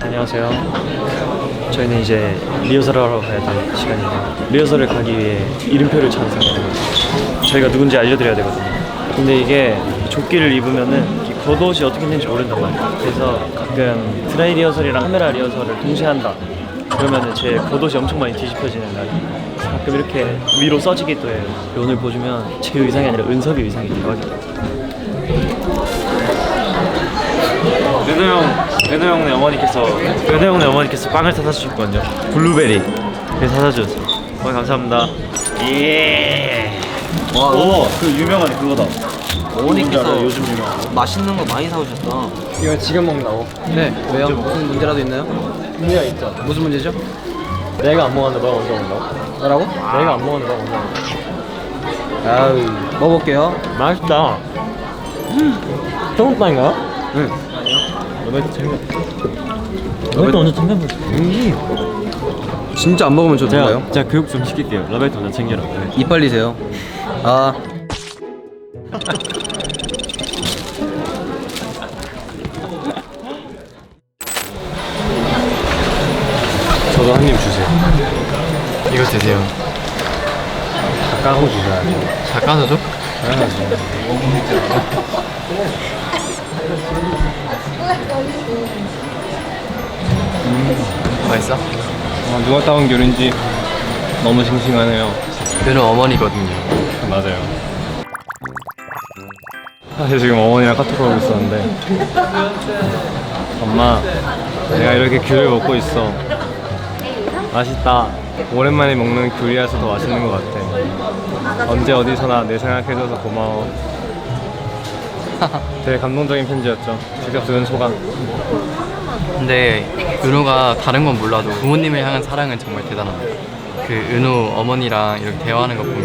안녕하세요. 저희는 이제 리허설을 하러 가야 될 시간인데요. 리허설을 가기 위해 이름표를 찾아서 저희가 누군지 알려드려야 되거든요. 근데 이게 조끼를 입으면은 이 겉옷이 어떻게 되는지 모른단 말이에요. 그래서 가끔 드라이 리허설이랑 카메라 리허설을 동시에 한다. 그러면은 제 겉옷이 엄청 많이 뒤집혀지는 날이 가끔 이렇게 위로 써지기도 해요. 오늘 보시면 제 의상이 아니라 은섭이 의상이 대박이에요. 은호 형네 어머니께서 빵을 사다 주셨거든요. 블루베리. 그래서 사다 주셨어요. 감사합니다. 예. 와, 그 유명한 그거다. 어머니께서 요즘 유명한 맛있는 거 많이 사오셨다. 이거 지금 먹는다고? 네, 왜요? 무슨 문제라도 있나요? 문제가 있죠. 무슨 문제죠? 내가 안 먹었는데 너가 먼저 먹는다고? 뭐라고? 내가 안 먹었는데 너가 먼저 먹는다고? 아유, 먹어볼게요. 맛있다. 청국빵인가요? 응. 너네도 챙겨. 너네도 먼저 챙겨보자. 진짜 안 먹으면 저 누가요? 제가 교육 좀 시킬게요. 러벨트 먼저 챙겨라. 네. 입 벌리세요. 아. 저도 한 입 주세요. 이거 드세요. 다 까고 주셔야 돼요. 다 까서 줘? 당연하지. 맛있어? 누가 따온 귤인지 너무 싱싱하네요. 그는 어머니거든요. 맞아요. 사실 지금 어머니랑 카톡을 하고 있었는데 엄마, 내가 이렇게 귤을 먹고 있어. 맛있다. 오랜만에 먹는 귤이라서 더 맛있는 것 같아. 언제 어디서나 내 생각해줘서 고마워. 되게 감동적인 편지였죠. 직접 들은 소감. 근데 은우가 다른 건 몰라도 부모님을 향한 사랑은 정말 대단합니다. 그 은우 어머니랑 이렇게 대화하는 거 보면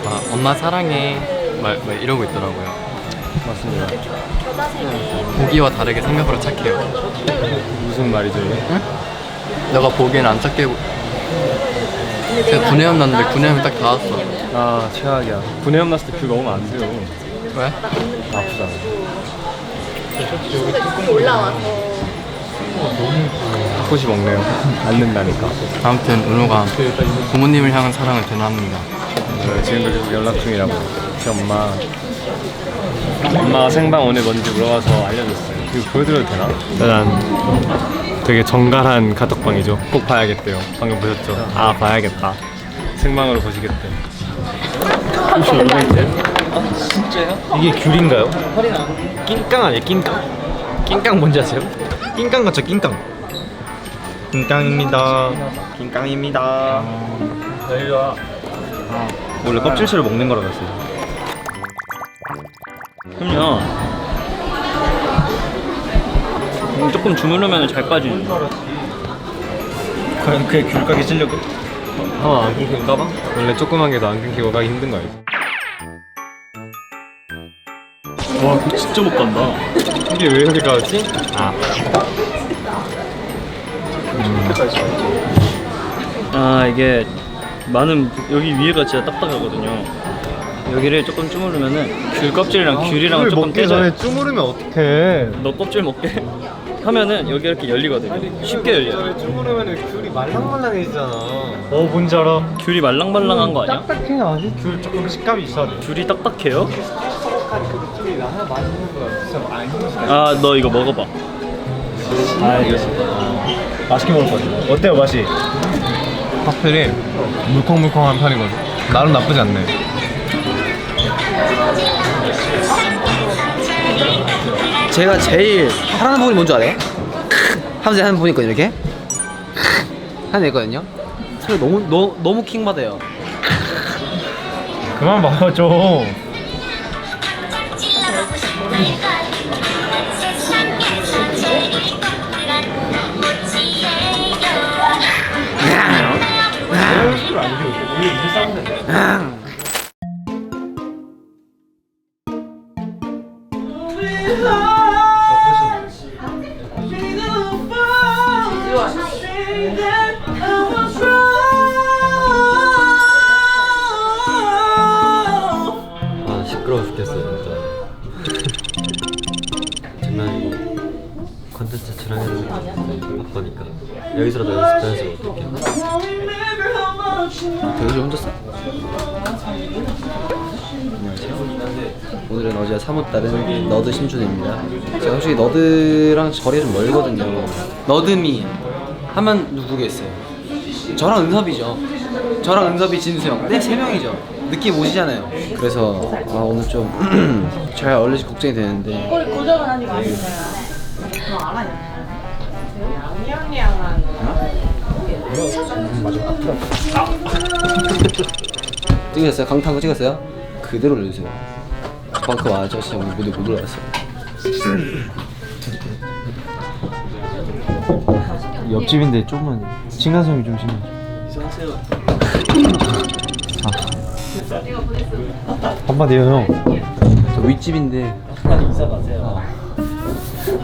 막 엄마 사랑해 막 이러고 있더라고요. 맞습니다. 보기와 다르게 생각으로 착해요. 무슨 말이죠 이게? 응? 너가 보기엔 안 착해. 제가 구내염 났는데 구내염이 딱 닿았어. 아 최악이야. 구내염 났을 때 귤 먹으면 안 돼요. 왜? 아프잖아. 가끔씩 먹네요. 안 된다니까. 아무튼 은우가 부모님을 향한 사랑은 대단합니다. 지금도 계속 연락 중이라고. 제 엄마가 생방 오늘 뭔지 물어봐서 알려줬어요. 이거 보여드려도 되나? 짜잔. 되게 정갈한 카톡방이죠. 꼭 봐야겠대요. 방금 보셨죠? 아 봐야겠다. 생방으로 보시겠대. 혹시 얼마인데? 진짜요? 이게 귤인가요? 낑깡 아니에요? 낑깡? 낑깡 뭔지 아세요? 낑깡 같죠? 낑깡. 낑깡입니다. 낑깡입니다. 여기가 원래 껍질채로 먹는 거라고 했어요. 그럼요. 조금 주무르면 잘 빠지는. 과연 그의 귤 가게 찔려고? 안 끊긴가 봐? 원래 조그만 게도 안 끊기고 가기 힘든 거 알지? 와, 그거 진짜 못 간다. 이게 왜 이렇게 가지? 이게 많은 여기 위에가 진짜 딱딱하거든요. 여기를 조금 주무르면은 귤 껍질이랑 귤이랑 조금 떼져요. 쭈무르면 어떡해. 너 껍질 먹게 하면은 여기 이렇게 열리거든요. 쉽게 열려요. 쭈무르면 귤이 말랑말랑해지잖아. 뭔지 알아? 귤이 말랑말랑한 거 아니야? 딱딱해 아니? 귤 조금 식감이 있어야 돼. 귤이 딱딱해요? 촉촉한 그 느낌이 나 하나 맛있는 거야. 진짜 많이 너 이거 먹어봐. 알겠습니다. 맛있게 먹을 거지. 어때요 맛이? 확실히 물컹물컹한 편이거든. 나름 나쁘지 않네. 제가 제일 하라는 부분이 뭔지 알아요? 하면서 하는 부분이 있거든요, 이렇게. 하는 애 있거든요. 소리 너무 킹받아요. 그만 먹어줘. 시끄러워 죽겠어 진짜. 장난이고 컨텐츠 저랑 해도 바쁘니까 여기서라도 연습하면서 어떡해. 되게 혼자 써? 안녕하세요. 오늘은 어제와 사뭇 다른 너드 심준입니다. 제가 솔직히 너드랑 거리가 좀 멀거든요. 너드미 하면 누구겠어요? 저랑 은섭이죠. 저랑 은섭이 진수형. 네, 3명이죠. 느낌 오시잖아요. 그래서 오늘 좀 잘 어울릴지 걱정이 되는데. 꼬리 고정을 하니까 아시잖아요. 너 알아요? 양양양한. 찍으셨어요? 강타한 거 찍었어요? 그대로 올려주세요. 방금 와저 진짜 오늘 무대 못 올라왔어요. 옆집인데 조금만 층간소음이 좀 심해. 한마디 해요 형. 저 윗집인데. 인사 마세요.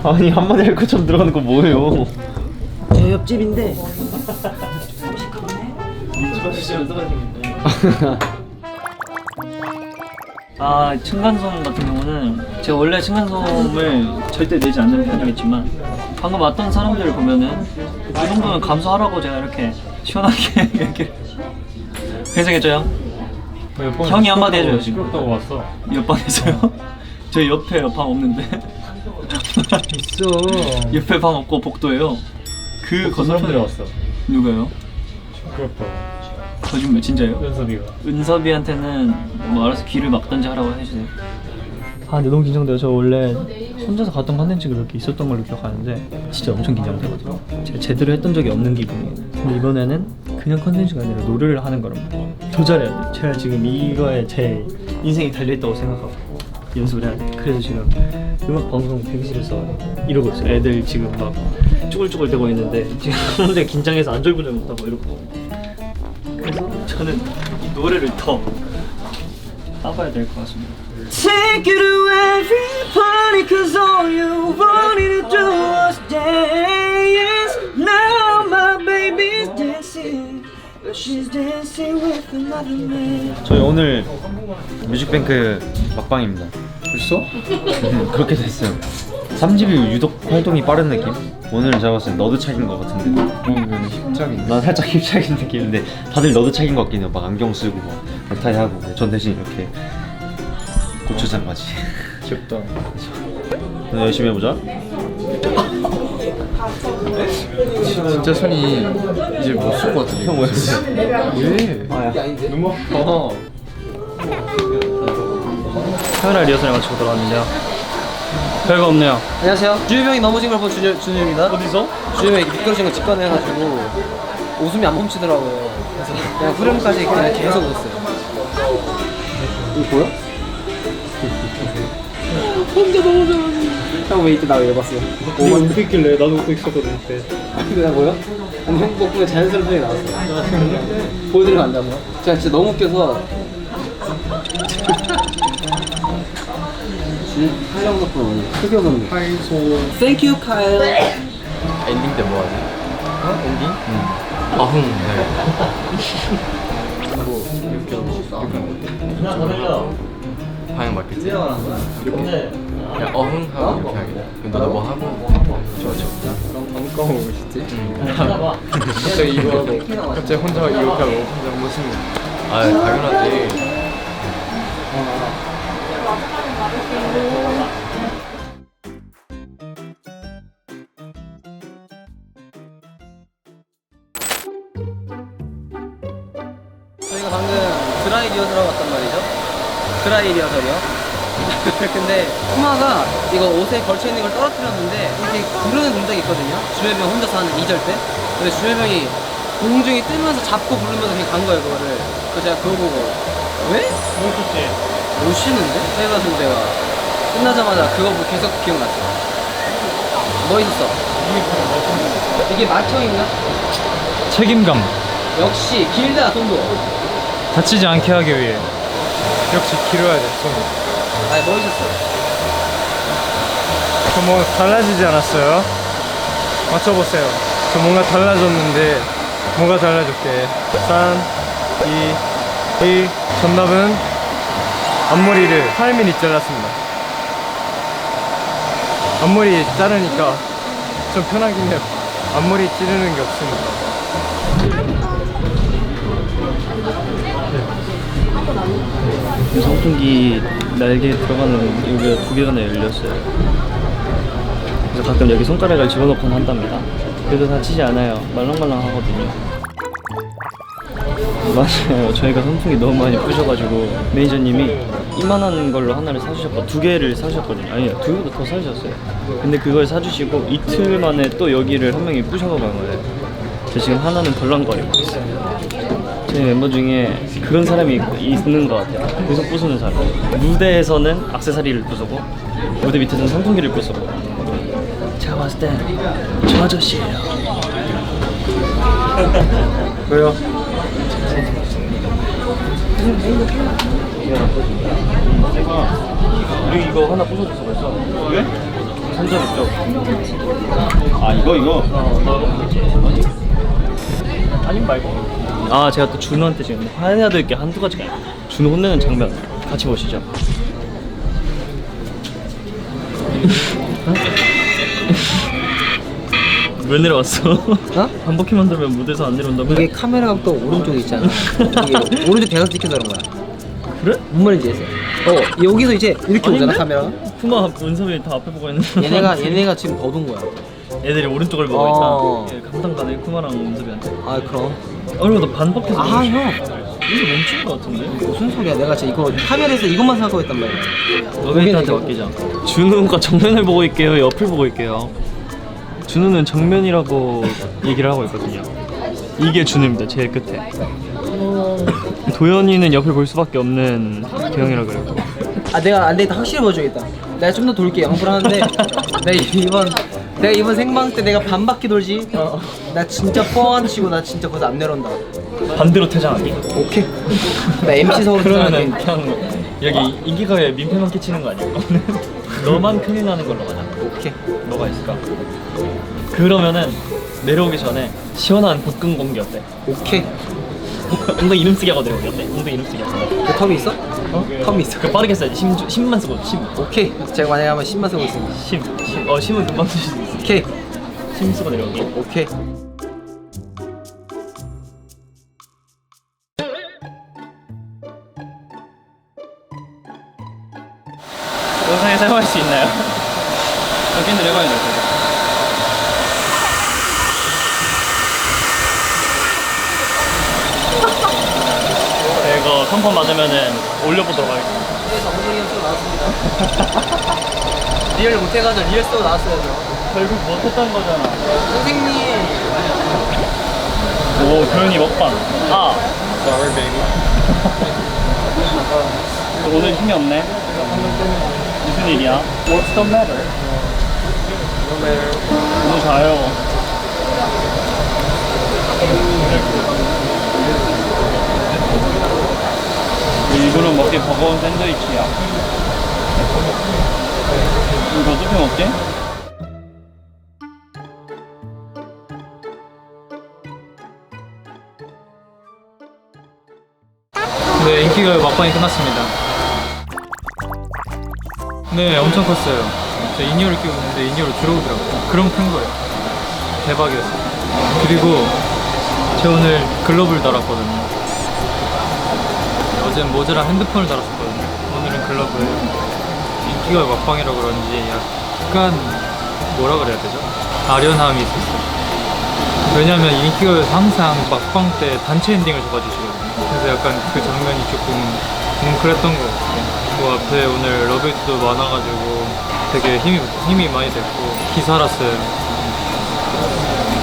아니 한마디 할 것처럼 들어가는 건 뭐예요? 저 옆집인데. 아, 층간소음 같은 경우는 제가 원래 층간소음을 절대 내지 않는 편이겠지만 방금 왔던 사람들을 보면은 이 정도는 감수하라고 제가 이렇게 시원하게 얘기를 괜찮겠죠 형? 형이 한마디 해줘요 지금. 시끄럽다고 왔어. 옆방에서요? 저희 옆에 방 없는데 있어. 옆에 방 없고 복도예요. 그 건너편에 왔어. 누가요? 시끄럽다고. 거짓말 진짜요? 연섭이가. 은섭이한테는 뭐 알아서 귀를 막던지 하라고 해주세요. 아 근데 너무 긴장돼요. 저 원래 혼자서 갔던 컨텐츠가 그렇게 있었던 걸로 기억하는데 진짜 엄청 긴장되거든요. 제가 제대로 했던 적이 없는 기분이에요. 근데 이번에는 그냥 컨텐츠가 아니라 노래를 하는 거란 말이에요. 더 잘해야 돼요. 제가 지금 이거에 제 인생이 달려있다고 생각하고 연습을 해야 돼요. 그래서 지금 음악 방송 대기실에서 이러고 있어요. 애들 지금 막 쭈글쭈글 대고 있는데 지금 혼자 긴장해서 안절부절 못하고 이러고. 그래서 저는 이 노래를 더 따봐야 될 것 같습니다. Take you to every party cause all you wanted to do was dance. Now my baby's dancing but she's dancing with another man. 저희 오늘 뮤직뱅크 막방입니다. 벌써? 그렇게 됐어요. 3집이 유독 활동이 빠른 느낌? 오늘은 제가 봤을 때 너드착인 것 같은데 오늘은 힙착인 난 살짝 힙착인 느낌인데 다들 너드착인 것 같긴 해요. 막 안경 쓰고 막 넥타이 하고 전 대신 이렇게 고추장 바지. 귀엽다. 오늘 열심히 해보자. 진짜 손이 이제 못 쓸 것 같은데. 형 뭐야? 왜? 이게 아닌데? 카메라 리허설 마치고 돌아왔는데요. 별거 없네요. 안녕하세요. 주유병이 넘어진 걸 본 준유입니다. 어디서? 주유병이 미끄러진 걸 직관해가지고 웃음이 안 멈추더라고요. 그래서 그냥 후렴까지 그냥 계속 웃었어요. 이거 보여? 혼자 너무 잘하네. 형 왜 이때 나 왜 봤어? 네가 웃고 있길래 나도 웃고 있었거든 그때. 근데 나 뭐야? 아니 형 덕분에 자연스러운 소리 나왔어. 보여드리면 안 되고요? 제가 진짜 너무 웃겨서 하려고 덕분 오늘 흑역은 Thank you, Kyle. 엔딩 때 뭐 하지? 엔딩? 아흥. 네. 방향 맞겠지? 이렇게. 그냥 어흥 하고 이렇게 하게. 그럼 너도 뭐 하고? 좋아. 까먹고 싶지? 갑자기 이거 하고 갑자기 혼자 이렇게 하고 혼자 무슨 아 당연하지. 저희가 방금 드라이 리허설하고 왔단 말이죠. 드라이 리허설이요. 근데 쿠마가 이거 옷에 걸쳐있는 걸 떨어뜨렸는데 이렇게 부르는 동작이 있거든요. 주혜병 혼자서 하는 2절 때. 근데 주혜병이 공중에 뜨면서 잡고 부르면서 그냥 간 거예요 그거를. 그래서 제가 그거 보고 왜? 못 쉬는데? 해가지고 제가 끝나자마자 그거 보고 계속 기억났죠. 멋있었어. 이게 막혀있나? 책임감. 역시 길다 손도. 다치지 않게 하기 위해 역시 길어야 돼 손. 아니 멋있었어. 저 뭐 달라지지 않았어요? 맞춰보세요. 저 뭔가 달라졌는데 뭐가 달라졌게? 3, 2, 1. 정답은 앞머리를 8mm 잘랐습니다. 앞머리 자르니까 좀 편하긴 해요. 앞머리 찌르는 게 없으니까. 선풍기 날개에 들어가는 여기가 2개가 열렸어요. 그래서 가끔 여기 손가락을 집어넣곤 한답니다. 그래도 다치지 않아요. 말랑말랑 하거든요. 맞아요. 저희가 선풍기 너무 많이 부셔가지고 매니저님이 이만한 걸로 하나를 사주셨고 2개를 사주셨거든요. 아니요, 2개보다 더 사주셨어요. 근데 그걸 사주시고 이틀 만에 또 여기를 한 명이 부셔가고 간 거예요. 저 지금 하나는 덜렁거리고 있어요. 제 멤버 중에 그런 사람이 있는 것 같아요. 계속 부수는 사람. 무대에서는 액세서리를 부수고 무대 밑에서는 선풍기를 부수고. 제가 봤을 때 저 아저씨예요. 왜요? 우리 이거 하나 부숴줬어 벌써. 왜? 선전 있죠? 아 이거? 아님 말고. 아 제가 또 준호한테 지금 화내야 될 게 한두 가지가 있어요. 준호 혼내는 장면 같이 보시죠. 왜 내려왔어? 어? 한 바퀴 만들면 무대에서 안 내려온다고? 이게 카메라 각도 오른쪽에 있잖아. 이게 오른쪽 대각 찍혀서 그런 거야. 그래? 뭔 말인지 알겠어? 여기서 이제 이렇게 오잖아 아닌데? 카메라가. 푸마 은섭이 다 앞에 보고 있는 얘네가 지금 더 둔 거야. 애들이 오른쪽을 보고 어. 있다. 예, 감당 가네 푸마랑 은섭이한테. 아 그럼. 그리고 너반 바퀴에서 아 형. 이게 멈춘 거 같은데? 무슨 소리야? 내가 진짜 이거 카메라에서 이것만 생각하고 있단 말이야. 너희한테 맡기자. 준우가 정면을 보고 있게요, 옆을 보고 있게요. 준우는 정면이라고 얘기를 하고 있거든요. 이게 준우입니다, 제일 끝에. 도현이는 옆을 볼 수밖에 없는 대형이라 그래요. 아 내가 안 되겠다. 확실히 보여줘야겠다. 내가 좀 더 돌게 양보를 하는데 내가 이번 생방 때 내가 반 바퀴 돌지. 나 진짜 뻥안 치고 나 진짜 거기서 안 내려온다. 반대로 퇴장하기? 오케이. 나 MC 서울 그러면은 퇴장할게. 그냥 여기 인기가에 민폐만 끼치는 거 아니야? 너만 큰일 나는 걸로 가자. 오케이. 뭐가 있을까? 그러면은 내려오기 전에 시원한 복근 공기 어때? 오케이. 엉덩이 이름 쓰기 하고 내려오기 어때? 엉덩이 이름 쓰기 하고. 그 텀이 있어? 어? 텀이 있어. 그 빠르게 써야지. 10만 쓰고 10. 오케이. 제가 만약에 한번 10만 쓰고 있습니다. 10. 10. 10은 금방 쓸 수 있어. 오케이. 10 쓰고 내려오기. 오케이. 영상에 사용할 수 있나요? 여기는 내려가야 돼. 이거 컨펌 맞으면은 올려보도록 하겠습니다. 그래서 엉덩이 연습 나왔습니다. 리얼 못해가지고 리얼 쓰고 나왔어야죠. 결국 못했던 거잖아. 선생님. 오, 도현이 먹방. 아! Sorry, baby. 오늘 힘이 없네. 무슨 일이야? What's the matter? 너무 자요. 이거는 먹기 버거운 샌드위치야. 이거 어떻게 먹지? 네, 인기가요 막방이 끝났습니다. 네, 엄청 컸어요. 제가 인이어를 끼고 있는데 인이어로 들어오더라고요. 그럼 큰 거예요. 대박이었어요. 그리고 제가 오늘 글러브를 달았거든요. 어제는 모자랑 핸드폰을 달았었거든요. 오늘은 글러브예요. 인기가요 막방이라 그런지 약간 뭐라 그래야 되죠? 아련함이 있었어요. 왜냐면 인기가요에서 항상 막방 때 단체 엔딩을 잡아주시거든요. 그래서 약간 그 장면이 조금 뭉클했던 것 같아요. 그 앞에 오늘 러브이트도 많아가지고 되게 힘이 많이 됐고 기살았어요.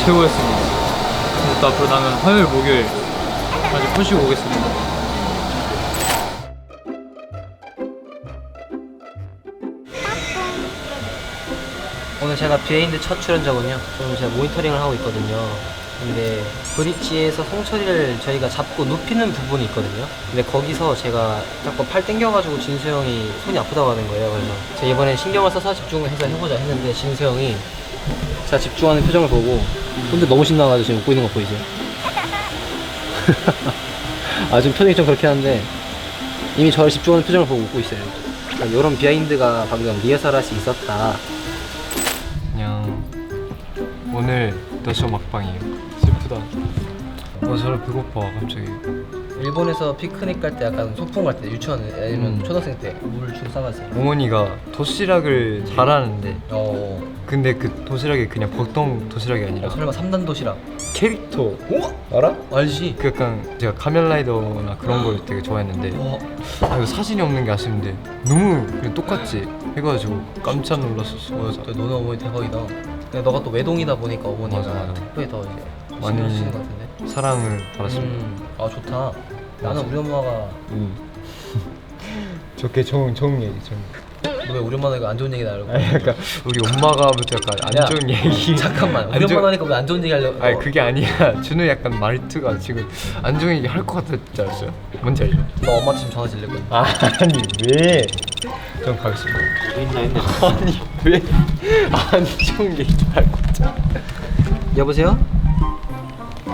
최고였습니다. 그래서 또 앞으로 나면 화요일, 목요일 아주 푸시고 오겠습니다. 오늘 제가 비하인드 첫 출연자군요. 오늘 제가 모니터링을 하고 있거든요. 근데 브릿지에서 송철이를 저희가 잡고 눕히는 부분이 있거든요. 근데 거기서 제가 자꾸 팔 당겨가지고 진수 형이 손이 아프다고 하는 거예요. 그래서 제가 이번엔 신경을 써서 집중을 해서 해보자 했는데 진수 형이 제가 집중하는 표정을 보고 근데 너무 신나가지고 지금 웃고 있는 거 보이세요? 아 지금 표정이 좀 그렇긴 한데 이미 저를 집중하는 표정을 보고 웃고 있어요. 그러니까 이런 비하인드가 방금 리허설 할 수 있었다. 그냥 오늘 더쇼 막방이에요. 슬프다. 저는 배고파 갑자기. 일본에서 피크닉 갈 때 약간 소풍 갈 때 유치원 아니면 초등학생 때 물 주고 싸가세요. 어머니가 도시락을 잘하는데 근데 그 도시락이 그냥 보통 도시락이 아니라 설마 3단 도시락? 캐릭터 알아? 알지? 그 약간 제가 카면라이더나 그런 걸 되게 좋아했는데 이거 사진이 없는 게 아쉬운데 너무 그냥 똑같이 해가지고 깜짝 놀랐었어. 맞아. 너네 어머니 대박이다. 근데 너가 또 외동이다 보니까 어머니가 맞아. 특별히 더 이제 많이 신경 쓰시는 것 같은데. 사랑을 받았습니다. 아 좋다. 나는 우리 엄마가 좋게 좋은 얘기 좀. 너 왜 우리 엄마가 안 좋은 얘기 나려고? 약간 우리 엄마가 부터 약간 안 야, 좋은 얘기. 잠깐만. 우리 엄마 나니까 왜 안 좋은 얘기 하려고? 아니 그게 아니야. 준우 약간 말투가 지금 안 좋은 얘기 할 것 같았지 않았어요? 뭔지 알죠? 너 엄마 지금 전화 질릴 거야. 아니 왜? 전 가겠습니다. 있나 했네. 아니 왜 안 좋은 얘기 할 것 같아? 여보세요?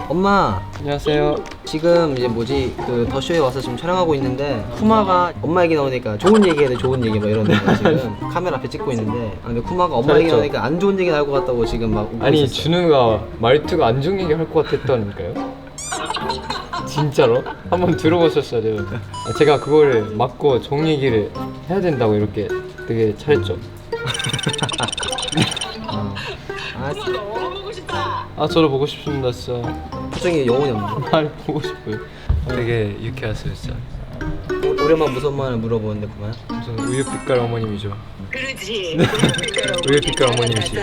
엄마 안녕하세요. 지금 이제 뭐지 그 더쇼에 와서 지금 촬영하고 있는데 쿠마가 엄마 얘기 나오니까 좋은 얘기 해야 돼 좋은 얘기 막 이러는 거야 지금 카메라 앞에 찍고 있는데 근데 쿠마가 엄마 얘기 잘했죠. 나오니까 안 좋은 얘기 나올 것 같다고 지금 막 웃고 아니 있었어. 준우가 말투가 안 좋은 얘기 할 것 같았다니까요? 진짜로? 한번 들어보셨어야 돼요. 제가 그거를 막고 좋은 얘기를 해야 된다고 이렇게 되게 잘했죠. 아 저도 보고 싶습니다 진짜. 표정이 영혼이 없네. 말 보고 싶어요. 되게 유쾌했어요 진짜. 우리 엄마 무슨 말을 물어보는데 그만. 우선 우유빛깔 어머님이죠. 그렇지. 우유빛깔 어머님이시죠.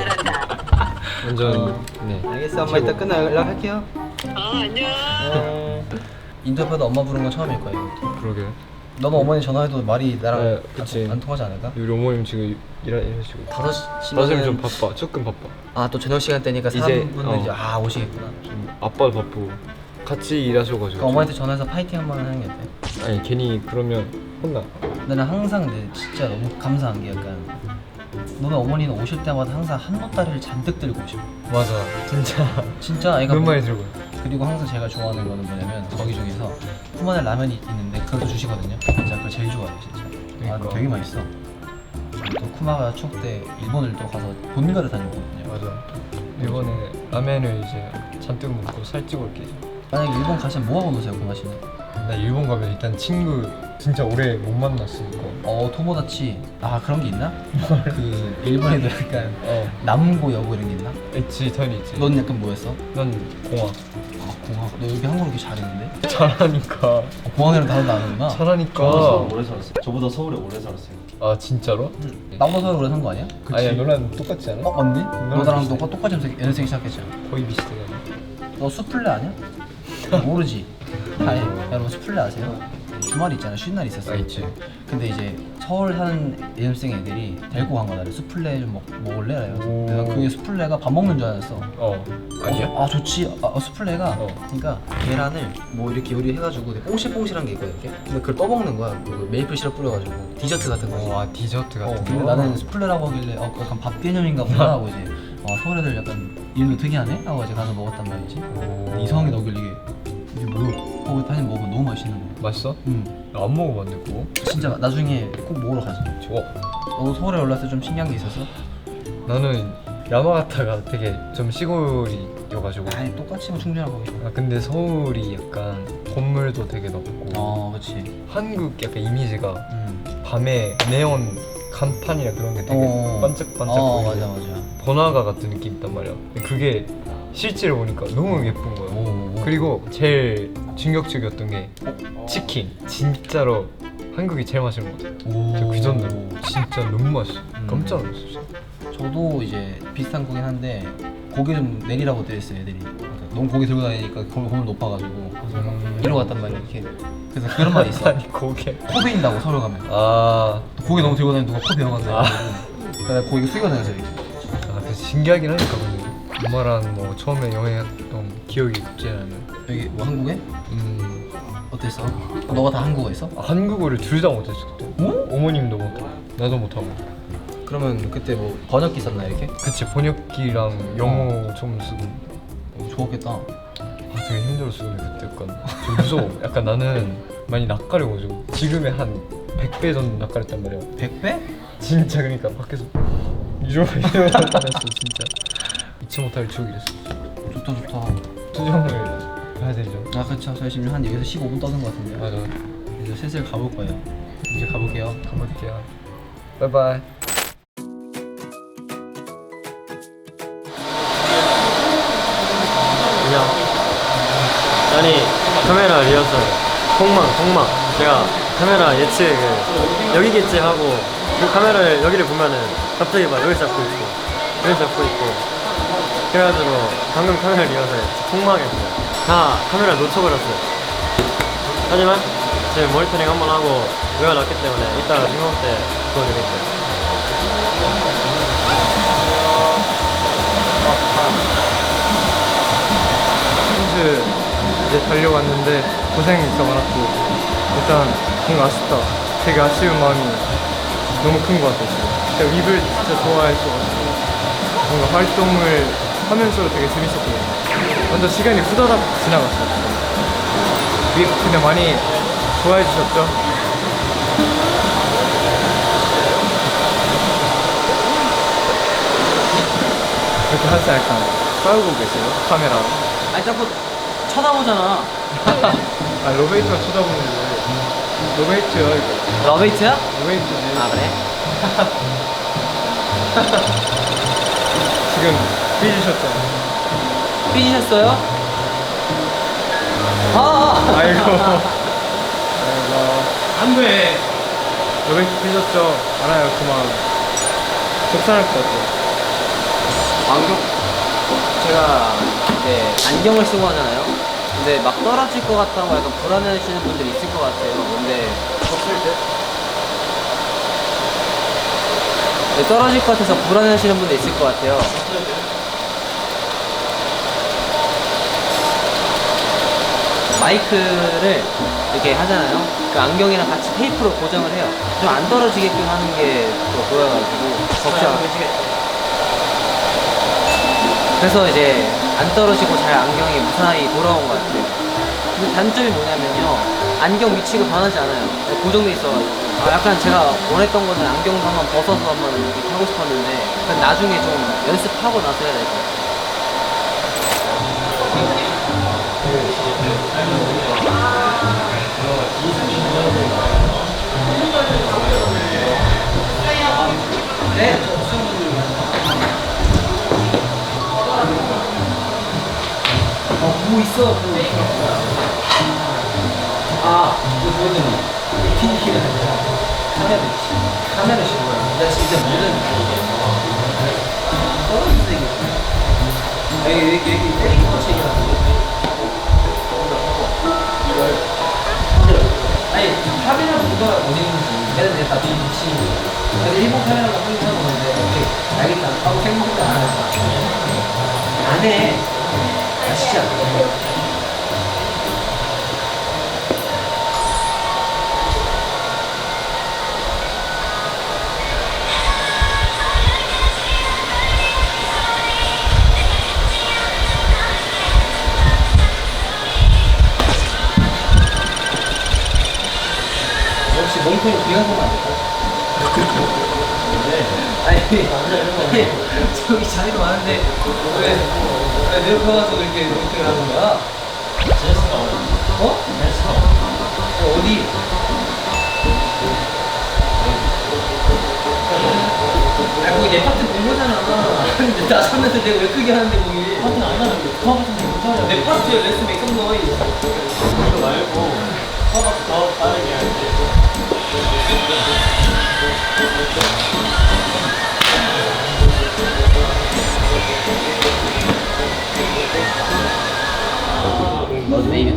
완전 네. 알겠어 엄마 이따 끝나 연락할게요. 안녕. 인터뷰도 엄마 부른 건 처음일 거야 이거. 그러게. 너는 어머니 전화해도 말이 나랑 네, 그치. 안 통하지 않을까? 우리 어머님 지금 일하시고. 5시면 나중에 좀 바빠. 조금 바빠. 아또 저녁 시간대니까 이제, 사람분들 이제 어. 오시겠구나. 좀 아빠도 바쁘고 같이 일하셔가지고. 그러니까 어머니한테 전화해서 파이팅 한번 하는 게 어때? 아니 괜히 그러면 혼나. 나는 항상 진짜 너무 감사한 게 약간 너네 어머니는 오실 때마다 항상 한보따리를 잔뜩 들고 오시고 맞아. 진짜. 애가 몇 마리 들고. 그리고 항상 제가 좋아하는 거는 뭐냐면 거기 중에서 푸마늘 라면이 있는데 그것도 주시거든요. 진짜 그걸 제일 좋아해요 진짜. 아 그러니까. 되게 맛있어. 또 쿠마가 추억 때 일본을 또 가서 본가를 다녀오거든요. 맞아. 이번에 라면을 이제 잔뜩 먹고 살찌고 올게. 만약에 일본 가시면 뭐 하고 노세요 쿠마 씨는? 나 일본 가면 일단 친구 진짜 오래 못 만났으니까. 토모다치. 아 그런 게 있나? 그 일본에도 약간 남고 여고 이런 게 있나? 있지 당연히 있지. 넌 약간 뭐였어? 난 공학. 아 공학. 너 여기 한국어 이렇게 잘했는데? 잘하니까. 공학이랑 다른 아는구나. 잘하니까. 오래 살았어요. 저보다 서울에 오래 살았어요. 아 진짜로? 나보다 서울 오래 산 거 아니야? 아니야 너랑 똑같지 않아? 언니? 너랑 비슷해. 똑같이 연습생 시작했잖아. 거의 비슷해. 너 수플레 아니야? 모르지. 아니 여러분 수플레 아세요? 주말이 있잖아 쉬는 날 있었어. 아, 있지. 근데 이제 서울 사는 연습생 애들이 데리고 간 거야. 나를 수플레 좀 먹을래? 오. 내가 그게 수플레가 밥 먹는 줄 알았어. 아니야? 아 좋지. 수플레가 그러니까 계란을 뭐 이렇게 요리해가지고 되게 뽕실뽕실한 게 있거든 이렇게. 근데 그걸 떠먹는 거야. 그 메이플 시럽 뿌려가지고 디저트 같은 거지. 아 디저트 같은 근데 거? 나는 수플레라고 하길래 약간 밥 개념인가 보다 하고 이제 서울 애들 약간 이름도 특이하네? 하고 이제 가서 먹었단 말이지. 근데 이상하게 넣길래 이게 뭐야? 다시 먹으면 너무 맛있는 거야. 맛있어? 응. 나 안 먹어봤는데 그거? 진짜 나중에 꼭 먹으러 가자. 좋아. 너 서울에 올랐을 때 좀 신기한 게 있었어? 나는 야마가타가 되게 좀 시골이어가지고. 아니 똑같이 뭐 충전하고. 아 근데 서울이 약간 건물도 되게 높고 그렇지. 한국 약간 이미지가 밤에 네온 간판이나 그런 게 되게 반짝반짝 맞아 보이고 맞아. 번화가 같은 느낌 있단 말이야. 근데 그게 실제로 보니까 너무 예쁜 거야. 그리고 제일 충격적이었던 게 치킨. 진짜로 한국이 제일 맛있는 것 같아. 그 정도로 진짜 너무 맛있어. 깜짝 놀랐어. 저도 이제 비슷한 거긴 한데 고기 좀 내리라고 돼 있어요 애들이. 그러니까 너무 고기 들고 다니니까 건물 높아가지고 이러고 갔단 말이야 이렇게. 그래서 그런 말이 있어. 아니 고개. 코 베인다고 서울 가면. 아 고기 너무 들고 다니면 누가 코 베어간다. 그래서 고기 숙여 다녔어 이렇게. 그래서 신기하긴 하니까 근데 엄마랑 뭐 처음에 여행했던 기억이 있지 않아요? 여기 뭐 한국에? 어땠어? 너가 다 한국어 했어? 한국어를 둘 다 못했어 그때. 어머님도 못하고 나도 못하고. 그러면 그때 뭐 번역기 썼나 이렇게? 그치 번역기랑 영어 좀 쓰고. 좋았겠다. 아 되게 힘들었어 근데 그때 약간 좀 무서워. 약간 나는 많이 낯가려가지고 지금의 한 100배 정도 낯가렸단 말이야. 100배? 진짜 그러니까 밖에서 이러고 다녔어 진짜. 잊지 못할 추억이랬어. 좋다 좋다. 수정을 봐야 되죠. 아 그렇죠. 저희 지금 한 여기서 15분 떠는 것 같은데요. 맞아. 이제 슬슬 가볼 거예요. 이제 가볼게요. 가볼게요. 바이바이. 그냥 아니 카메라 리허설 폭망 제가 카메라 예측을 여기겠지 하고 그 카메라를 여기를 보면은 갑자기 막 여기 잡고 있고 그래가지고 방금 카메라 리허설 폭망했어요. 다 카메라 놓쳐버렸어요. 하지만 제 모니터링 한번 하고 외워놨기 때문에 이따가 중국 때 보여드릴게요. 퀴즈 이제 달려왔는데 고생이 진짜 많았고 일단 뭔가 아쉽다. 되게 아쉬운 마음이 너무 큰 것 같았어요. 제가 립을 진짜 좋아했어가지고 뭔가 활동을 하면서도 되게 재밌었거든요. 완전 시간이 후다닥 지나갔어요. 립 근데 많이 좋아해 주셨죠? 이렇게 항상 약간 싸우고 계세요? 카메라로? 아니 자꾸 쳐다보잖아. 아 로베이트가 쳐다보는데 로베이트요 이거 러베이트야? 로베이트지. 아 그래? 지금 삐지셨잖아. 삐지셨어요? 아! 아이고. 아이고. 안돼. 로베이트 삐졌죠? 알아요 그 마음. 속상할 것 같아요. 안경 제가 이제 안경을 쓰고 하잖아요. 근데 막 떨어질 것 같다고 약간 불안해하시는 분들이 있을 것 같아요. 근데 없을 때 네, 떨어질 것 같아서 불안해하시는 분도 있을 것 같아요. 마이크를 이렇게 하잖아요. 그 안경이랑 같이 테이프로 고정을 해요. 좀 안 떨어지게끔 하는 게 또 보여가지고 걱정. 그래서 이제 안 떨어지고 잘 안경이 무사히 돌아온 것 같아요. 근데 단점이 뭐냐면요, 안경 위치가 변하지 않아요. 고정돼 있어가지고. 약간 제가 원했던 거는 안경도 한번 벗어서 한번 이렇게 하고 싶었는데 그건 나중에 좀 연습하고 나서 해야 될 것 같아요. 네? 뭐 있어? 이거 보여드니 핀키가 아니라 카메라 씌는 거야. 나 진짜 모르는 떨어진다 이게. 왜 이렇게 때린 거 같이 얘기하는 아니 카메라 누가 어디 있는지 걔는 내가 다 뒤치. 그래서 일본 카메라가 한국에서 오는데 오케이 알겠다 하고 생각도 안 하는 거야. 안 해. 아시지 않아요? 혹시 몽통이 비가 보면 안 될까? 아니 저기 자리도 많은데 왜 내 옆에 와서 이렇게 몽통을 하는 거야? 제스가 어? 제스가 어디? 거기 내 파트 본 거잖아. 근데 나 샀는데 내가 왜 크게 하는데 거기 파트는 안 하는데 그 파트는 무슨 소리야? 내 파트에 레슨 메이크업 노이 그거 말고 커버가 더 빠르게 할게. 메이비.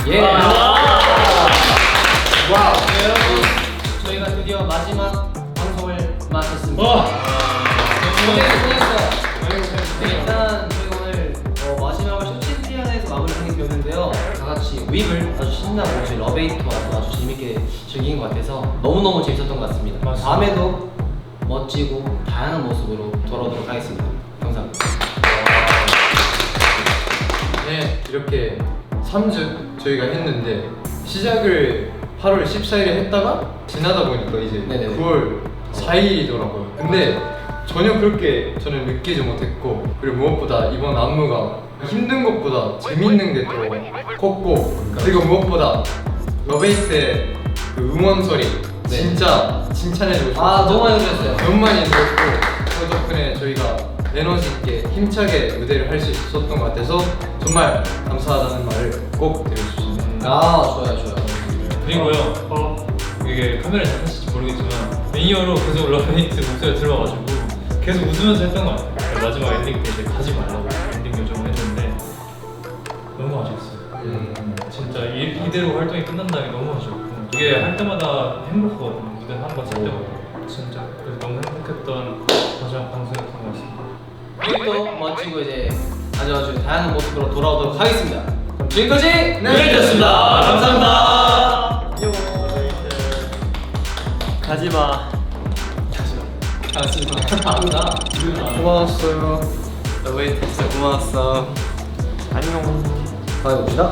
예. 일단 저희 오늘 마지막을 쇼챔피언에서 마무리하게 되었는데요. 다 같이 윕을 아주 신나고 저희 러베이트와 아주 재밌게 즐긴 것 같아서 너무너무 재밌었던 것 같습니다. 맞습니다. 다음에도 멋지고 다양한 모습으로 돌아오도록 하겠습니다. 감사합니다. 네, 이렇게 3주 저희가 했는데 시작을 8월 14일에 했다가 지나다 보니까 이제 네네네. 9월 4일이더라고요. 근데 전혀 그렇게 저는 느끼지 못했고, 그리고 무엇보다 이번 안무가 힘든 것보다 재밌는 게 더 컸고, 그리고 무엇보다 러베이트의 그 응원 소리 진짜 칭찬해주고 싶어요. 아, 너무 많이 들었어요. 너무 많이 들었고, 그 덕분에 저희가 에너지 있게 힘차게 무대를 할 수 있었던 것 같아서 정말 감사하다는 말을 꼭 드리고 싶습니다. 아, 좋아요. 그리고요, 이게 카메라에 잡혔을지 모르겠지만 매니어로 계속 러베이트 목소리가 들어가지고 계속 웃으면서 했던 것 같아요. 마지막 엔딩 때 이제 가지 말라고 엔딩 요청을 했는데 너무 아쉬웠어요. 진짜 이대로 활동이 끝난다는 게 너무 아쉬웠고, 이게 할 때마다 행복하거든요. 무대 한 번 쓸 때마다 진짜. 그래서 너무 행복했던 마지막 방송이었던 것 같습니다. 또 멋지고 이제 아주 다양한 모습으로 돌아오도록 하겠습니다. 그럼 지금까지 네, 감사합니다. 가지마. 감사합니다. 고마웠어요. 러베이트 진짜 고마웠어. 안녕. 다음에 봅시다.